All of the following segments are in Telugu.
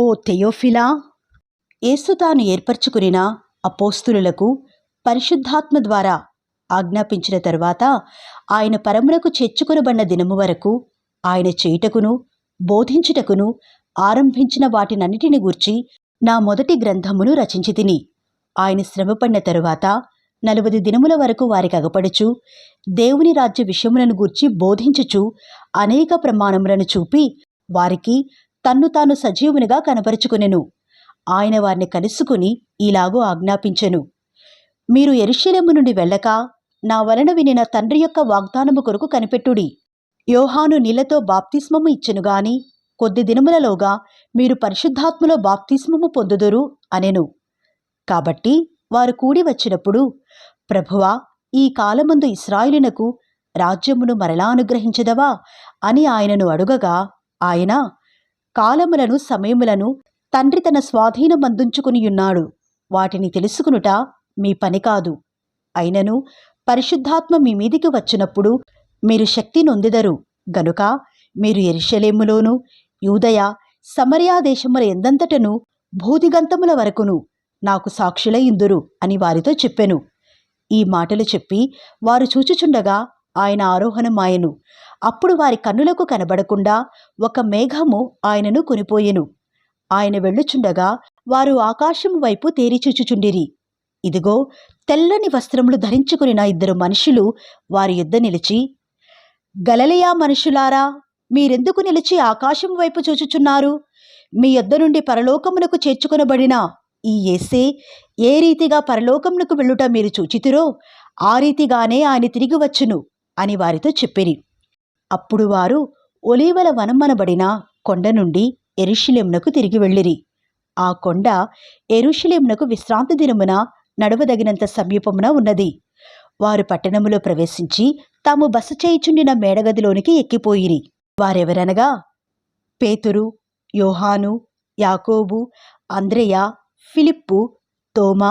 ఓ థెయోఫిలా, యేసు తాను ఏర్పరచుకునిన అపోస్తులులకు పరిశుద్ధాత్మ ద్వారా ఆజ్ఞాపించిన తరువాత ఆయన పరమునకు చేర్చుకొనబడిన దినము వరకు ఆయన చేయుటకును బోధించుటకును ఆరంభించిన వాటినన్నిటిని గూర్చి నా మొదటి గ్రంథమును రచించి తిని. ఆయన శ్రమపడిన తరువాత 40 దినముల వరకు వారికి అగపడుచు దేవుని రాజ్య విషయములను గూర్చి బోధించుచు అనేక ప్రమాణములను చూపి వారికి తన్ను తాను సజీవునిగా కనపరుచుకొనెను. ఆయన వారిని కలుసుకుని ఇలాగూ ఆజ్ఞాపించెను: మీరు యెరూషలేము నుండి వెళ్ళక నా వలన వినిన తండ్రి యొక్క వాగ్దానము కొరకు కనిపెట్టుడి. యోహాను నీళ్లతో బాప్తిస్మము ఇచ్చెను గాని కొద్ది దినములలోగా మీరు పరిశుద్ధాత్మలో బాప్తిస్మము పొందుదురు అనెను. కాబట్టి వారు కూడి వచ్చినప్పుడు, ప్రభువా, ఈ కాలమందు ఇశ్రాయేలునకు రాజ్యమును మరలా అనుగ్రహించదవా అని ఆయనను అడుగగా, ఆయన, కాలములను సమయములను తండ్రి తన స్వాధీనమందుంచుకునియున్నాడు. వాటిని తెలుసుకునుట మీ పని కాదు. అయినను పరిశుద్ధాత్మ మీ మీదికి వచ్చినప్పుడు మీరు శక్తి నొందెదరు గనుక మీరు యెరూషలేములోను యూదయ సమరయ దేశముల ఎందంతటను భూదిగంతముల వరకును నాకు సాక్షులయుందురు అని వారితో చెప్పెను. ఈ మాటలు చెప్పి వారు చూచుచుండగా ఆయన ఆరోహణమాయెను. అప్పుడు వారి కన్నులకు కనబడకుండా ఒక మేఘము ఆయనను కొనిపోయెను. ఆయన వెళ్ళుచుండగా వారు ఆకాశము వైపు తేరిచూచుచుండిరి. ఇదిగో, తెల్లని వస్త్రములు ధరించుకునిన 2 మనుషులు వారి యొద్ద నిలిచి, గలిలయ మనుషులారా, మీరెందుకు నిలిచి ఆకాశం వైపు చూచుచున్నారు? మీ యొద్ద నుండి పరలోకమునకు చేర్చుకొనబడిన ఈ యేసే ఏ రీతిగా పరలోకమునకు వెళ్ళుట మీరు చూచితిరో ఆ రీతిగానే ఆయన తిరిగి వచ్చును అని వారితో చెప్పిరి. అప్పుడు వారు ఒలీవల వనమనబడిన కొండ నుండి యెరూషలేమునకు తిరిగి వెళ్ళిరి. ఆ కొండ యెరూషలేమునకు విశ్రాంతి దినమున నడవదగినంత సమీపమున ఉన్నది. వారు పట్టణములో ప్రవేశించి తాము బస చేయుచుండిన మేడగదిలోనికి ఎక్కిపోయిరి. వారెవరనగా పేతురు, యోహాను, యాకోబు, అంద్రెయ, ఫిలిప్పు, తోమా,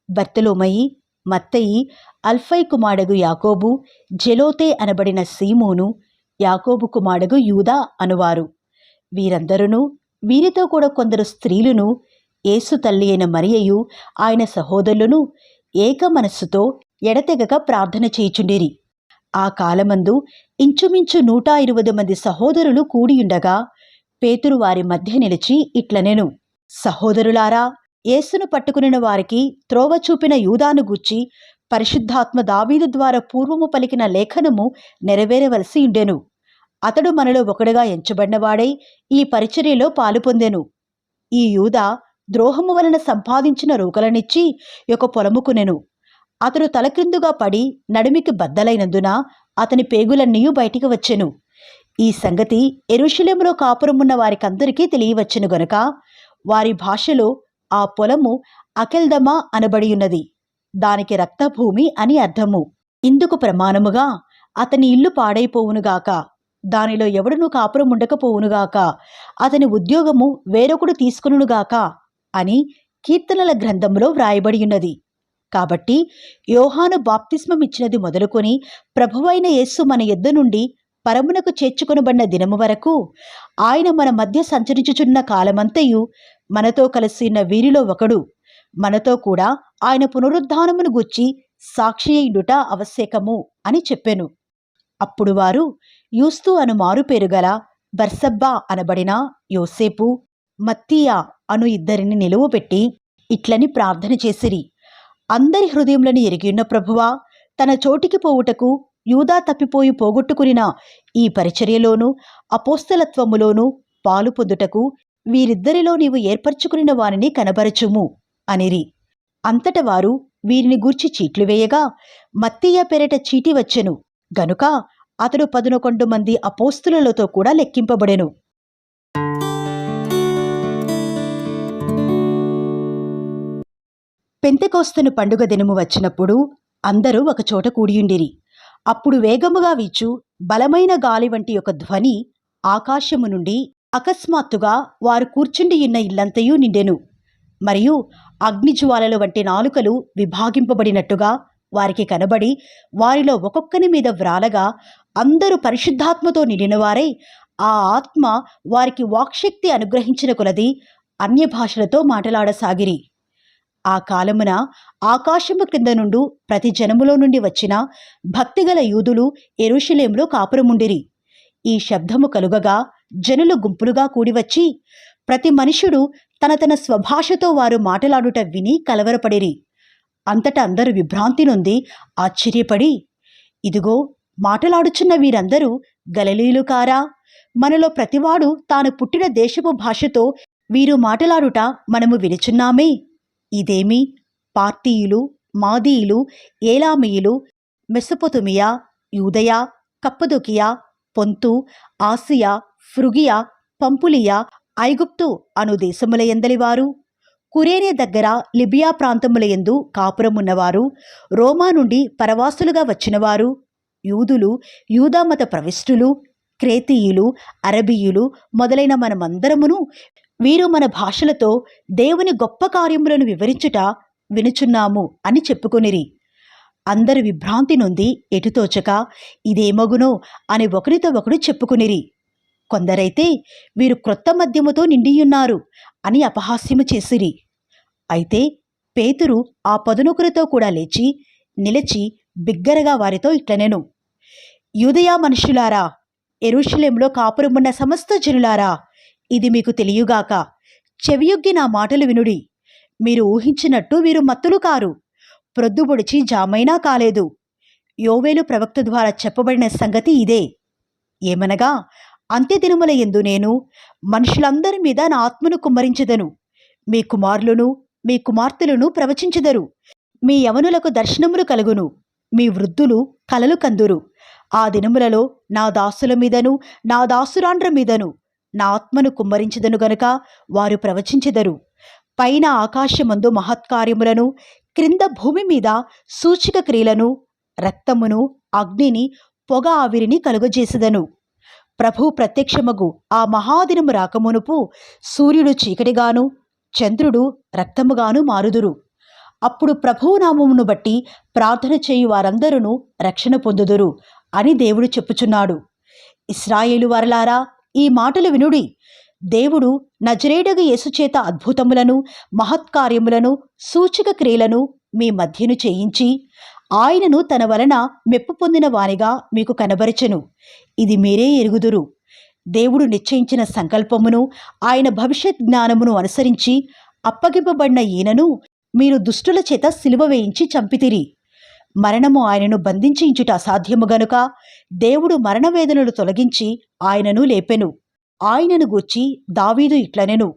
బర్తలోమయి, మత్తయి, అల్ఫై కుమారుడు యాకోబు, జెలోతే అనబడిన సీమోను, యాకోబు కుమారుడు యూదా అనువారు. వీరందరూ వీరితో కూడా కొందరు స్త్రీలును యేసు తల్లి అయిన మరియయు ఆయన సహోదరులను ఏక మనస్సుతో ఎడతెగక ప్రార్థన చేయుచుండిరి. ఆ కాలమందు ఇంచుమించు 120 మంది సహోదరులు కూడియుండగా పేతురు వారి మధ్య నిలిచి ఇట్లనెను: సహోదరులారా, యేసును పట్టుకునిన వారికి త్రోవ చూపిన యూదాను గూర్చి పరిశుద్ధాత్మ దావీదు ద్వారా పూర్వము పలికిన లేఖనము నెరవేరవలసి ఉండెను. అతడు మనలో ఒకడుగా ఎంచబడినవాడై ఈ పరిచర్యలో పాలుపొందెను. ఈ యూదా ద్రోహము వలన సంపాదించిన రూకలనిచ్చి ఒక పొలము కొనెను. అతడు తలక్రిందుగా పడి నడుమికి బద్దలైనందున అతని పేగులన్నీయూ బయటికి వచ్చెను. ఈ సంగతి యెరూషలేములో కాపురమున్న వారికందరికీ తెలియవచ్చెను గనుక వారి భాషలో ఆ పొలము అకెల్దమా అనబడియున్నది. దానికి రక్తభూమి అని అర్థము. ఇందుకు ప్రమాణముగా అతని ఇల్లు పాడైపోవునుగాక, దానిలో ఎవడునూ కాపురముండకపోవునుగాక, అతని ఉద్యోగము వేరొకడు తీసుకునుగాక అని కీర్తనల గ్రంథములో వ్రాయబడియున్నది. కాబట్టి యోహాను బాప్తిస్మమిచ్చినది మొదలుకొని ప్రభువైన యేసు మన యొద్ద నుండి పరమునకు చేర్చుకొనబడిన దినము వరకు ఆయన మన మధ్య సంచరించుచున్న కాలమంతయు మనతో కలిసిన వీరిలో ఒకడు మనతో కూడా ఆయన పునరుద్ధానమును గూర్చి సాక్షియుండుట ఆవశ్యకము అని చెప్పెను. అప్పుడు వారు యూస్తు అను మారుపేరు గల బర్సబ్బా అనబడిన యోసేపు, మత్తీయ అను 2 నిలువబెట్టి ఇట్లని ప్రార్థన చేసిరి: అందరి హృదయములను ఎరిగియున్న ప్రభువా, తన చోటికి పోవుటకు యూదా తప్పిపోయి పోగొట్టుకునిన ఈ పరిచర్యలోను అపోస్తలత్వములోను పాలు పొందుటకు వీరిద్దరిలో నీవు ఏర్పరచుకునిన వారిని కనబరచుము అనిరి. అంతట వారు వీరిని గూర్చి చీట్లు వేయగా మత్తీయ పేరిట చీటి వచ్చెను గనుక అతడు 11 మంది అపోస్తలులతో కూడా లెక్కింపబడెను. పెంతెకోస్తను పండుగ దినము వచ్చినప్పుడు అందరూ ఒకచోట కూడియుండిరి. అప్పుడు వేగముగా వీచు బలమైన గాలి వంటి ఒక ధ్వని ఆకాశము నుండి అకస్మాత్తుగా వారు కూర్చుండియున్న ఇల్లంతయూ నిండెను. మరియు అగ్నిజ్వాలల వంటి నాలుకలు విభాగింపబడినట్టుగా వారికి కనబడి వారిలో ఒక్కొక్కని మీద వ్రాలగా అందరూ పరిశుద్ధాత్మతో నిండినవారై ఆ ఆత్మ వారికి వాక్శక్తి అనుగ్రహించిన కొలది అన్య భాషలతో మాటలాడసాగిరి. ఆ కాలమున ఆకాశము క్రింద నుండి ప్రతి జనములో నుండి వచ్చిన భక్తిగల యూదులు యెరూషలేములో కాపురముండిరి. ఈ శబ్దము కలుగగా జనులు గుంపులుగా కూడివచ్చి ప్రతి మనుష్యుడు తన తన స్వభాషతో వారు మాటలాడుట విని కలవరపడిరి. అంతటా అందరూ విభ్రాంతి నొంది ఆశ్చర్యపడి, ఇదిగో మాటలాడుచున్న వీరందరూ గలిలయులు కారా? మనలో ప్రతివాడు తాను పుట్టిన దేశపు భాషతో వీరు మాటలాడుట మనము వినుచున్నామే. ఇదేమి? పార్తీయులు, మాదీయులు, ఏలామీయులు, మెసొపొతమియా, యూదయ, కప్పదొకియా, పొంతు, ఆసియా, ఫ్రుగియా, పంపులియా, ఐగుప్తు అను దేశములయందలివారు, కురేనే దగ్గర లిబియా ప్రాంతములయందు కాపురమున్నవారు, రోమా నుండి పరవాసులుగా వచ్చినవారు, యూదులు, యూదామత ప్రవిష్టులు, క్రేతీయులు, అరబీయులు మొదలైన మనమందరమును వీరు మన భాషలతో దేవుని గొప్ప కార్యములను వివరించుట వినుచున్నాము అని చెప్పుకొనిరి. అందరు విభ్రాంతి నొంది ఎటుతోచక ఇదేమగునో అని ఒకరితో ఒకడు చెప్పుకొనిరి. కొందరైతే వీరు క్రొత్త మద్యముతో నిండియున్నారు అని అపహాస్యము చేసిరి. అయితే పేతురు ఆ 11 కూడా లేచి నిలిచి బిగ్గరగా వారితో ఇట్లనెను, యూదయా మనుషులారా, యెరూషలేములో కాపురమున్న సమస్త జనులారా, ఇది మీకు తెలియగాక. చెవియొగ్గి నా మాటలు వినుడి. మీరు ఊహించినట్టు వీరు మత్తులు కారు, ప్రొద్దుబొడిచి జామైనా కాలేదు. యోవేలు ప్రవక్త ద్వారా చెప్పబడిన సంగతి ఇదే. ఏమనగా, అంత్యదినముల యందు నేను మనుషులందరి మీద నా ఆత్మను కుమ్మరించెదను. మీ కుమారులను మీ కుమార్తెలను ప్రవచించెదరు. మీ యవనులకు దర్శనములు కలుగును. మీ వృద్ధులు కలలు కందురు. ఆ దినములలో నా దాసుల మీదను నా దాసురాండ్ర మీదను నా ఆత్మను కుమ్మరించెదను గనుక వారు ప్రవచించెదరు. పైన ఆకాశమందు మహత్కార్యములను, క్రింద భూమి మీద సూచక క్రియలను, రక్తమును, అగ్నిని, పొగ ఆవిరిని కలుగజేసెదను. ప్రభు ప్రత్యక్షమగు ఆ మహాదినము రాకమునుపు సూర్యుడు చీకటిగాను చంద్రుడు రక్తముగాను మారుదురు. అప్పుడు ప్రభువు నామమును బట్టి ప్రార్థన చేయు వారందరూ రక్షణ పొందుదురు అని దేవుడు చెప్పుచున్నాడు. ఇశ్రాయేలు వారలారా, ఈ మాటలు వినుడి. దేవుడు నజరేయుడగు యేసు చేత అద్భుతములను, మహత్కార్యములను, సూచక క్రియలను మీ మధ్యను చేయించి ఆయనను తన వలన మెప్పు పొందిన వానిగా మీకు కనబరచెను. ఇది మీరే ఎరుగుదురు. దేవుడు నిశ్చయించిన సంకల్పమును, ఆయన భవిష్యత్ జ్ఞానమును అనుసరించి అప్పగింపబడిన ఈయనను మీరు దుష్టుల చేత సిలువ వేయించి చంపితిరి. మరణము ఆయనను బంధించించుట అసాధ్యము గనుక దేవుడు మరణవేదనలు తొలగించి ఆయనను లేపెను. ఆయనను గూర్చి దావీదు ఇట్లనెను,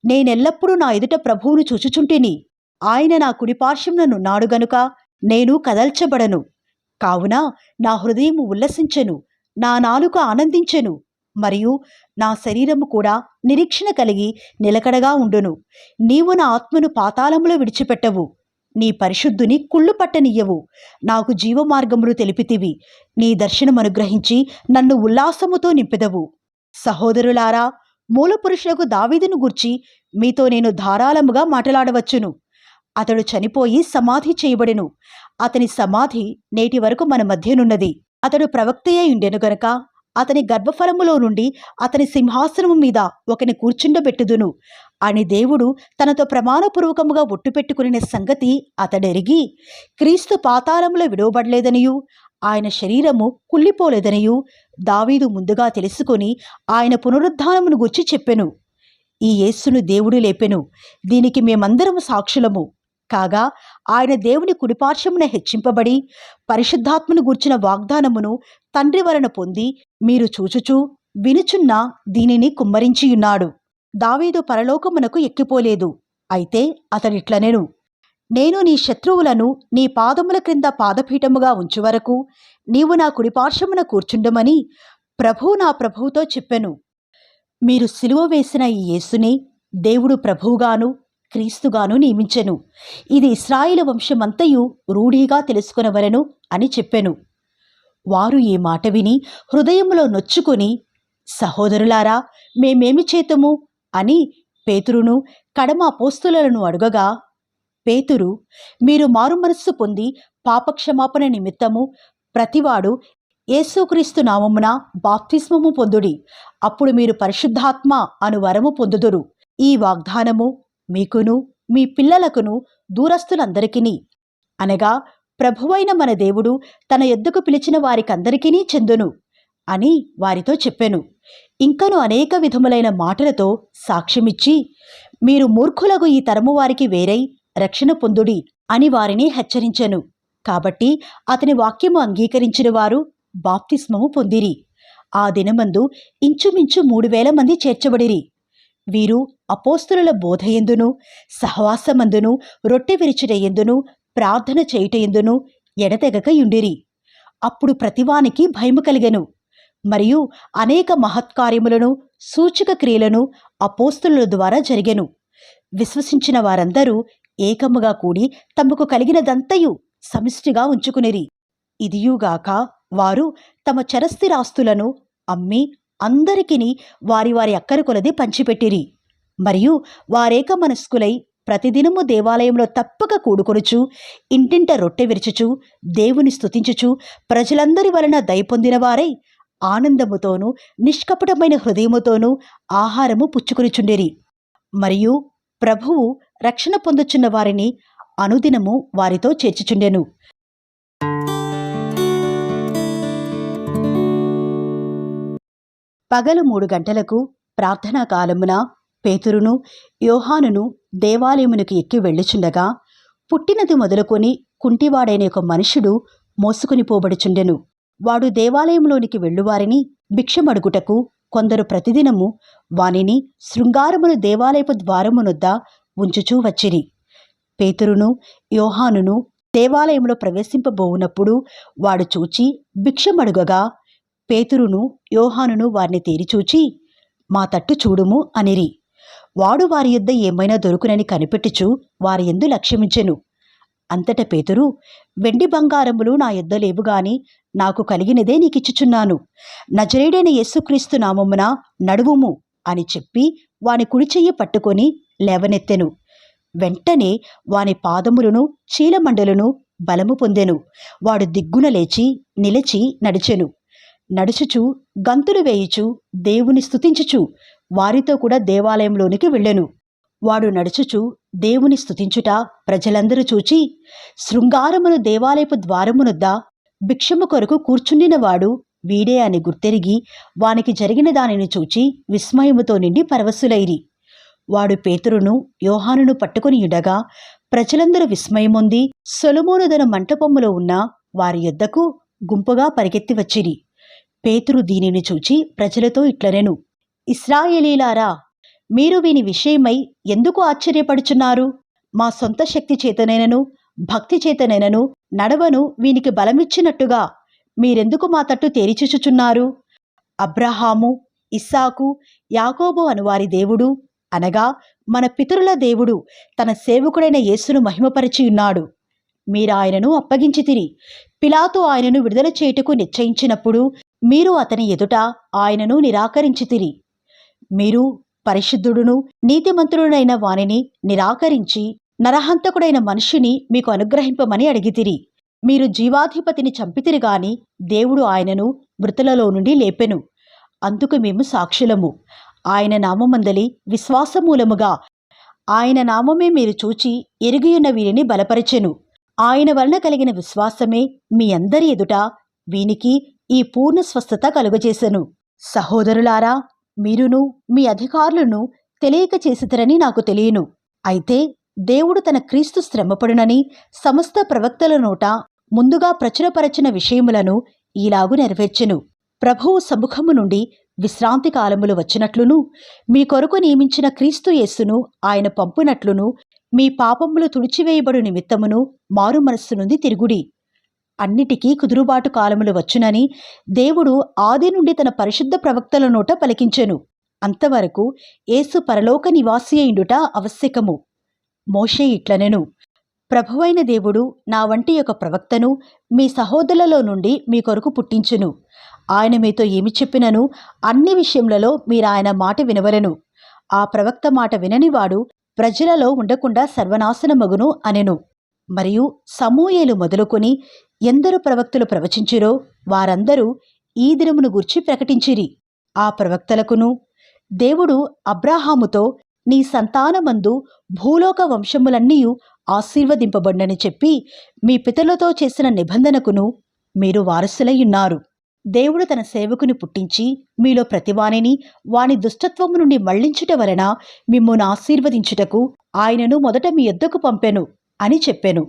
నేనెల్లప్పుడూ నా ఎదుట ప్రభువును చూచుచుంటిని. ఆయన నా కుడిపార్శ్వముననున్నాడు గనుక నేను కదల్చబడను. కావున నా హృదయము ఉల్లసించెను, నా నాలుక ఆనందించెను, మరియు నా శరీరము కూడా నిరీక్షణ కలిగి నిలకడగా ఉండును. నీవు నా ఆత్మను పాతాళములో విడిచిపెట్టవు, నీ పరిశుద్ధుని కుళ్ళు పట్టనియ్యవు. నాకు జీవమార్గములు తెలిపితివి. నీ దర్శనమనుగ్రహించి నన్ను ఉల్లాసముతో నింపెదవు. సహోదరులారా, మూలపురుషులకు దావీదును గూర్చి మీతో నేను ధారాళముగా మాట్లాడవచ్చును. అతడు చనిపోయి సమాధి చేయబడెను. అతని సమాధి నేటి వరకు మన మధ్యనున్నది. అతడు ప్రవక్తయే ఉండెను గనక అతని గర్భఫలములో నుండి అతని సింహాసనము మీద ఒకని కూర్చుండబెట్టుదును అని దేవుడు తనతో ప్రమాణపూర్వకముగా ఒట్టుపెట్టుకునే సంగతి అతడెరిగి, క్రీస్తు పాతాళములో విడవబడలేదనియు ఆయన శరీరము కుళ్ళిపోలేదనియు దావీదు ముందుగా తెలుసుకొని ఆయన పునరుద్ధానమును గూర్చి చెప్పెను. ఈ యేసును దేవుడు లేపెను. దీనికి మేమందరము సాక్షులము. కాగా ఆయన దేవుని కుడిపార్శ్వమున హెచ్చింపబడి పరిశుద్ధాత్మను గూర్చిన వాగ్దానమును తండ్రి వలన పొంది మీరు చూచుచూ వినుచున్న దీనిని కుమ్మరించియున్నాడు. దావీదు పరలోకమునకు ఎక్కిపోలేదు. అయితే అతడిట్లనెను, నేను నీ శత్రువులను నీ పాదముల క్రింద పాదపీఠముగా ఉంచు వరకు నీవు నా కుడిపార్శ్వమున కూర్చుండమని ప్రభువు నా ప్రభువుతో చెప్పెను. మీరు సిలువ వేసిన ఈ యేసునే దేవుడు ప్రభువుగాను క్రీస్తుగాను నియమించెను. ఇది ఇశ్రాయేలు వంశమంతయు రూఢిగా తెలుసుకొనవలెను అని చెప్పెను. వారు ఈ మాట విని హృదయములో నొచ్చుకొని, సహోదరులారా, మేమేమి చేతుము అని పేతురును కడమ అపోస్తలులను అడుగగా, పేతురు, మీరు మారుమనస్సు పొంది పాపక్షమాపణ నిమిత్తము ప్రతివాడు యేసుక్రీస్తు నామమున బాప్తిస్మము పొందుడి. అప్పుడు మీరు పరిశుద్ధాత్మ అను వరము పొందుదురు. ఈ వాగ్దానము మీకును మీ పిల్లలకును దూరస్తులందరికీ అనగా ప్రభువైన మన దేవుడు తన యొద్దకు పిలిచిన వారికందరికీ చెందును అని వారితో చెప్పెను. ఇంకను అనేక విధములైన మాటలతో సాక్ష్యమిచ్చి, మీరు మూర్ఖులగు ఈ తరము వారికి వేరై రక్షణ పొందుడి అని వారిని హెచ్చరించెను. కాబట్టి అతని వాక్యము అంగీకరించిన వారు బాప్తిస్మము పొందిరి. ఆ దినమందు ఇంచుమించు 3,000 మంది చేర్చబడిరి. వీరు అపోస్తలుల బోధయందును, సహవాసమందును, రొట్టె విరుచుటయందును, ప్రార్థన చేయుటయందును ఎడతెగక యుండిరి. అప్పుడు ప్రతివానికి భయము కలిగెను. మరియు అనేక మహత్కార్యములను, సూచక క్రియలను అపోస్తలుల ద్వారా జరిగెను. విశ్వసించిన వారందరూ ఏకముగా కూడి తమకు కలిగినదంతయు సమిష్టిగా ఉంచుకునిరి. ఇదియుగాక వారు తమ చరస్థిరాస్తులను అమ్మి అందరికిని వారి వారి అక్కర కొలది పంచిపెట్టిరి. మరియు వారేక మనస్కులై ప్రతిదినము దేవాలయంలో తప్పక కూడుకొనుచు, ఇంటింట రొట్టె విరుచుచు, దేవుని స్తుతించుచు, ప్రజలందరి వలన దయ పొందిన వారై ఆనందముతోనూ నిష్కపటమైన హృదయముతోనూ ఆహారము పుచ్చుకొనిచుండిరి. మరియు ప్రభువు రక్షణ పొందుచున్న వారిని అనుదినము వారితో చేర్చుచుండెను. పగలు 3 గంటలకు ప్రార్థనా కాలమున పేతురును యోహానును దేవాలయమునకు ఎక్కి వెళ్ళుచుండగా, పుట్టినది మొదలుకొని కుంటివాడైన ఒక మనుషుడు మోసుకుని పోబడుచుండెను. వాడు దేవాలయంలోనికి వెళ్ళువారిని భిక్షమడుగుటకు కొందరు ప్రతిదినము వానిని శృంగారమును దేవాలయపు ద్వారమునొద్ద ఉంచుచూ వచ్చిరి. పేతురును యోహానును దేవాలయంలో ప్రవేశింపబోవునప్పుడు వాడు చూచి భిక్షమడుగగా, పేతురును యోహానును వారిని తేరిచూచి, మా తట్టు చూడుము అనిరి. వాడు వారి యొద్ద ఏమైనా దొరుకునని కనిపెట్టుచు వారి యందు లక్ష్యమించెను. అంతట పేతురు, వెండి బంగారములు నా యొద్ద లేవుగాని నాకు కలిగినదే నీకిచ్చుచున్నాను. నజరేయుడైన యేసుక్రీస్తు నామమున నడువుము అని చెప్పి వాని కుడి చెయ్యి పట్టుకొని లేవనెత్తెను. వెంటనే వాని పాదములను చీలమండలను బలము పొందెను. వాడు దిగ్గున లేచి నిలిచి నడిచెను. నడుచుచు గంతులు వేయుచు దేవుని స్తుతించుచు వారితో కూడా దేవాలయంలోనికి వెళ్ళెను. వాడు నడుచుచు దేవుని స్తుతించుట ప్రజలందరూ చూచి, శృంగారమును దేవాలయపు ద్వారమునొద్ద భిక్షము కొరకు కూర్చుండినవాడు వీడే అని గుర్తెరిగి వానికి జరిగిన దానిని చూచి విస్మయముతో నిండి పరవశులైరి. వాడు పేతురును యోహానును పట్టుకుని యుడగా ప్రజలందరూ విస్మయముంది సొలొమోనుదన మంటపములో ఉన్న వారి యొద్దకు గుంపుగా పరిగెత్తి వచ్చిరి. పేతురు దీనిని చూచి ప్రజలతో ఇట్లనెను, ఇశ్రాయేలీలారా, మీరు వీని విషయమై ఎందుకు ఆశ్చర్యపడుచున్నారు? మా సొంత శక్తి చేతనైనను భక్తి చేతనైనను నడవను వీనికి బలమిచ్చినట్టుగా మీరెందుకు మా తట్టు తేరిచుచుచున్నారు? అబ్రహాము, ఇస్సాకు, యాకోబు అనువారి దేవుడు అనగా మన పితరుల దేవుడు తన సేవకుడైన యేసును మహిమపరిచియున్నాడు. మీరాయనను అప్పగించితిరి. పిలాతు ఆయనను విడుదల చేయుటకు నిశ్చయించినప్పుడు మీరు అతని ఎదుట ఆయనను నిరాకరించితిరి. మీరు పరిశుద్ధుడును నీతిమంతుడునైన వానిని నిరాకరించి నరహంతకుడైన మనిషిని మీకు అనుగ్రహింపమని అడిగితిరి. మీరు జీవాధిపతిని చంపితిరి గాని దేవుడు ఆయనను మృతులలో నుండి లేపెను. అందుకు మేము సాక్షులము. ఆయన నామమందలి విశ్వాసమూలముగా ఆయన నామమే మీరు చూచి ఎరిగియున్న వీరిని బలపరచెను. ఆయన వలన కలిగిన విశ్వాసమే మీ అందరి ఎదుట వీనికి ఈ పూర్ణ స్వస్థత కలుగజేసెను. సహోదరులారా, మీరును మీ అధికారులను తెలియక చేసితరని నాకు తెలియను. అయితే దేవుడు తన క్రీస్తు శ్రమపడునని సమస్త ప్రవక్తల నోట ముందుగా ప్రచురపరచిన విషయములను ఈలాగు నెరవేర్చెను. ప్రభువు సముఖము నుండి విశ్రాంతి కాలములు వచ్చినట్లును మీ కొరకు నియమించిన క్రీస్తు యేసును ఆయన పంపునట్లును మీ పాపములు తుడిచివేయబడు నిమిత్తమును మారు మనస్సు నుండి తిరుగుడి. అన్నిటికీ కుదురుబాటు కాలములు వచ్చునని దేవుడు ఆది నుండి తన పరిశుద్ధ ప్రవక్తల నోట పలికించెను. అంతవరకు యేసు పరలోక నివాసి అయిండుట ఆవశ్యకము. మోషే ఇట్లనెను, ప్రభువైన దేవుడు నా వంటి ఒక ప్రవక్తను మీ సహోదరులలో నుండి మీ కొరకు పుట్టించును. ఆయన మీతో ఏమి చెప్పినను అన్ని విషయములలో మీరాయన మాట వినవలెను. ఆ ప్రవక్త మాట విననివాడు ప్రజలలో ఉండకుండా సర్వనాశనమగును అనెను. మరియు సమూయేలు మొదలుకొని ఎందరు ప్రవక్తలు ప్రవచించిరో వారందరూ ఈ దినమును గూర్చి ప్రకటించిరి. ఆ ప్రవక్తలకును దేవుడు అబ్రాహాముతో నీ సంతానమందు భూలోక వంశములన్నీ ఆశీర్వదింపబడినని చెప్పి మీ పితరులతో చేసిన నిబంధనకును మీరు వారసులయ్యున్నారు. దేవుడు తన సేవకుని పుట్టించి మీలో ప్రతివానిని వాని దుష్టత్వము నుండి మళ్లించుట వలన మిమ్మును ఆశీర్వదించుటకు ఆయనను మొదట మీ యొద్దకు పంపెను అని చెప్పెను.